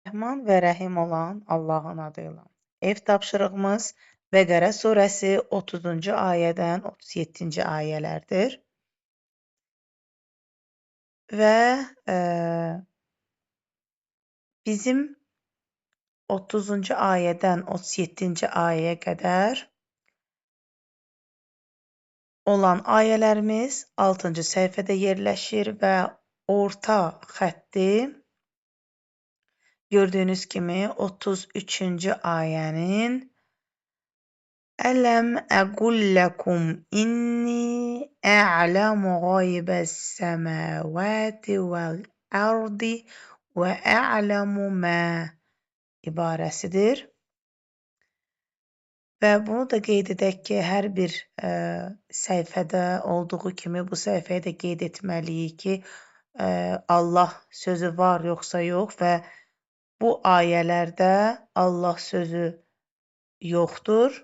Rəhman və Rəhim olan Allahın adıyla. Ev tapşırığımız Bəqərə surəsi 30-cu ayədən 37-ci ayələrdir. Və bizim 30-cu ayədən 37-ci ayəyə qədər olan ayələrimiz 6-cı səhifədə yerləşir və orta xətti gördüyünüz kimi 33-cü ayənin Ələm əqulləkum inni ə'ləmu qaybəs səməvəti vəl-ərdi və ə'ləmu mə ibarəsidir. Və bunu da qeyd edək ki, hər bir səhifədə olduğu kimi bu səhifəyə də qeyd etməliyik ki, Allah sözü var yoxsa yox və bu ayələrdə Allah sözü yoxdur.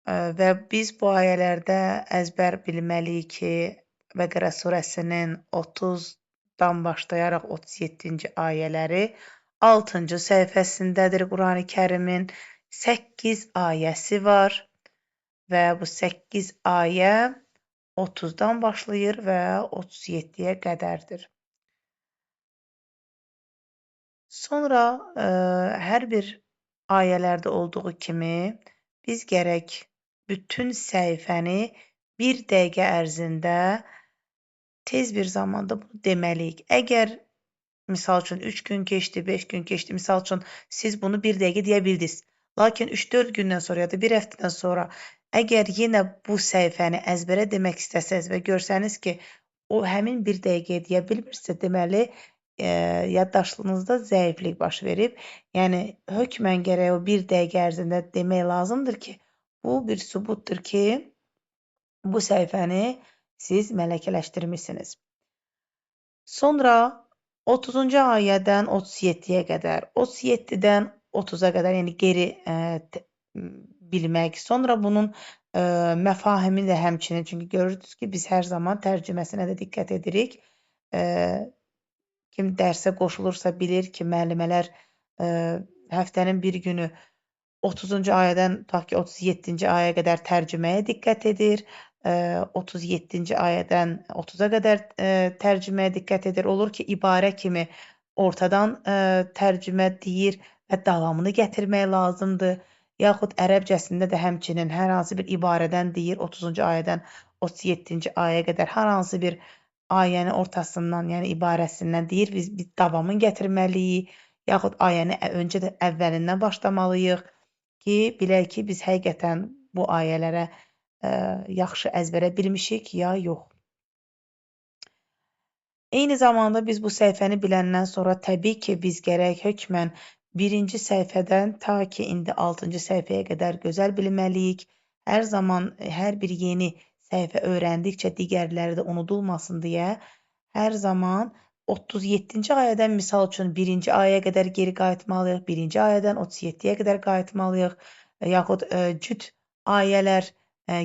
Və biz bu ayələrdə əzbər bilməliyik ki, Bəqərə surəsinin 30-dan başlayaraq 37-ci ayələri 6-cı səhifəsindədir Qurani-Kərimin. 8 ayəsi var və bu 8 ayə 30-dan başlayır və 37-yə qədərdir. Sonra hər bir ayələrdə olduğu kimi biz gərək bütün səhifəni bir dəqiqə ərzində tez bir zamanda bunu deməliyik. Əgər misal üçün 3 gün keçdi, 5 gün keçdi, misal üçün siz bunu bir dəqiqə deyə bildiniz. Lakin 3-4 gündən sonra ya da bir həftədən sonra əgər yenə bu səhifəni əzbərə demək istəsəz və görsəniz ki, o həmin bir dəqiqə deyə bilmirsə, deməli yaddaşlığınızda zəiflik baş verib. Yəni hökmən gərək o bir dəqiqə ərzində demək lazımdır ki, bu bir sübutdur ki, bu səhifəni siz mələkələşdirmişsiniz. Sonra 30-cu ayədən 37-yə qədər, 37-dən 30-a qədər, yəni geri bilmək. Sonra bunun məfahimi də həmçinin, çünki görürsünüz ki, biz hər zaman tərcüməsinə də diqqət edirik. Kim dərsə qoşulursa bilir ki, müəllimələr həftənin bir günü 30-cu ayədən tutaq ki, 37-ci ayəyə qədər tərcüməyə diqqət edir. 37-ci ayədən 30-a qədər tərcüməyə diqqət edir. Olur ki, ibarə kimi ortadan tərcümə deyir və davamını gətirmək lazımdır. Yaxud ərəbcəsində də həmçinin hər hansı bir ibarədən deyir, 30-cu ayədən 37-ci ayəyə qədər hər hansı bir ayəni ortasından, yəni ibarəsindən deyir, biz davamını gətirməliyik. Yaxud ayəni öncə də əvvəlindən başlamalıyıq ki, bilək ki, biz həqiqətən bu ayələrə yaxşı əzbərə bilmişik ya yox. Eyni zamanda biz bu səhifəni biləndən sonra təbii ki, biz gərək hökmən birinci səhifədən ta ki, indi 6-cı səhifəyə qədər gözəl bilməliyik. Hər zaman hər bir yeni səhifə öyrəndikcə digərləri də unudulmasın deyə hər zaman 37-ci ayədən misal üçün 1-ci ayəyə qədər geri qayıtmalıyıq, 1-ci ayədən 37-yə qədər qayıtmalıyıq, yaxud cüt ayələr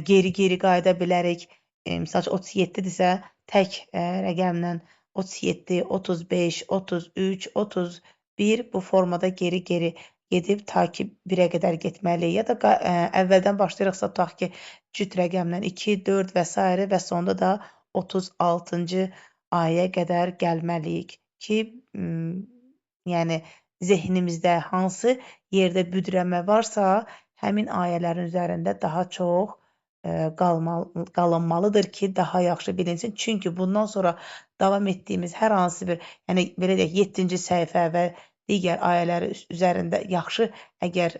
geri qayıda bilərik. Misal 37-dirsə, tək rəqəmlə 37, 35, 33, 31 bu formada geri gedib ta ki 1-ə qədər getməliyik. Ya da əvvəldən başlayırıqsa tutaq ki, cüt rəqəmlə 2, 4 və s. və sonda da 36-cı ayəyə qədər gəlməliyik ki, yəni zehnimizdə hansı yerdə büdrəmə varsa, həmin ayələrin üzərində daha çox qalınmalıdır ki, daha yaxşı bilinsin. Çünki bundan sonra davam etdiyimiz hər hansı bir, yəni belə deyək, 7-ci səhifə və digər ayələr üzərində yaxşı, əgər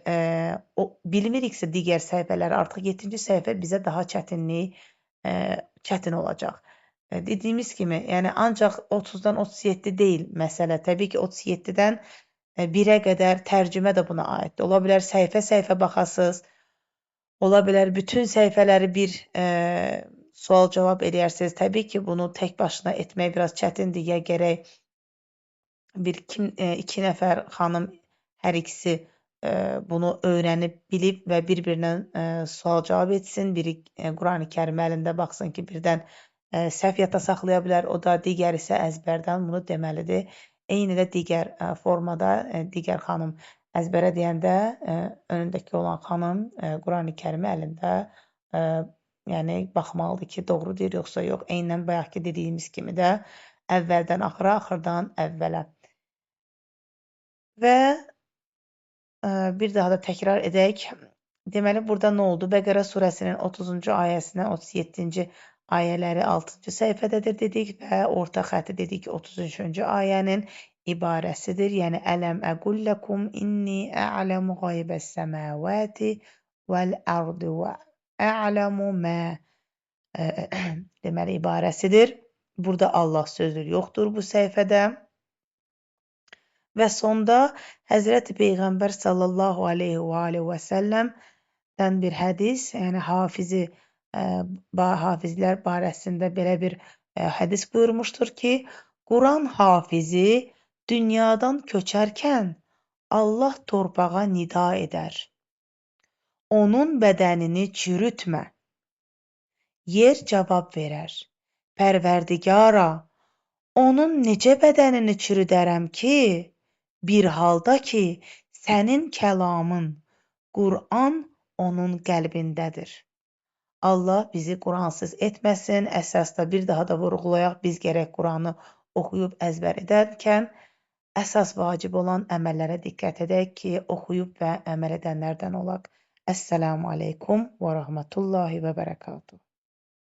bilmiriksə digər səhifələri, artıq 7-ci səhifə bizə daha çətin olacaq. Dediyimiz kimi, yəni ancaq 30-dan 37 deyil məsələ. Təbii ki, 37-dən 1-ə qədər tərcümə də buna aiddir. Ola bilər səhifə baxasınız, ola bilər bütün səhifələri bir sual-cavab edərsiniz. Təbii ki, bunu tək başına etmək biraz çətindir. Ya gərək iki nəfər xanım hər ikisi bunu öyrənib, bilib və bir-birindən sual-cavab etsin. Biri Qurani-Kərim əlində baxsın ki, birdən səhv yadda saxlaya bilər, o da digər isə əzbərdən bunu deməlidir. eyni də digər formada digər xanım əzbərə deyəndə önündəki olan xanım Qurani-Kərimi əlində yəni baxmalıdır ki, doğru deyir yoxsa yox. Eynən bayaqkı dediyimiz kimi də əvvəldən axıra, axırdan əvvələ. Və bir daha da təkrar edək. Deməli, burada nə oldu? Bəqərə surəsinin 30-cu ayəsindən 37-ci ayələri 6-cı səhifədədir dedik və orta xətti dedik ki, 33-cü ayənin ibarəsidir. Yəni, ələm əqulləkum inni ə'ləmu qaybəs səməvəti vəl-ərdi və ə'ləmu mə deməli, ibarəsidir. Burada Allah sözü yoxdur bu səhifədə. Və sonda Həzrəti Peyğəmbər sallallahu aleyhi və səlləmdən bir hədis, yəni hafizlər barəsində belə bir hədis buyurmuşdur ki, Quran hafizi dünyadan köçərkən Allah torpağa nida edər. Onun bədənini çürütmə. Yer cavab verər. Pərverdigara, onun necə bədənini çürüdərəm ki, bir halda ki, sənin kəlamın, Qur'an onun qəlbindədir. Allah bizi Qur'ansız etməsin. Əsasda bir daha da vurğulayaq, biz gərək Qur'anı oxuyub əzbər edərkən əsas vacib olan əməllərə diqqət edək ki, oxuyub və əməl edənlərdən olaq. Əssəlamu aleykum və rəhmətullahi və bərəkatuhu.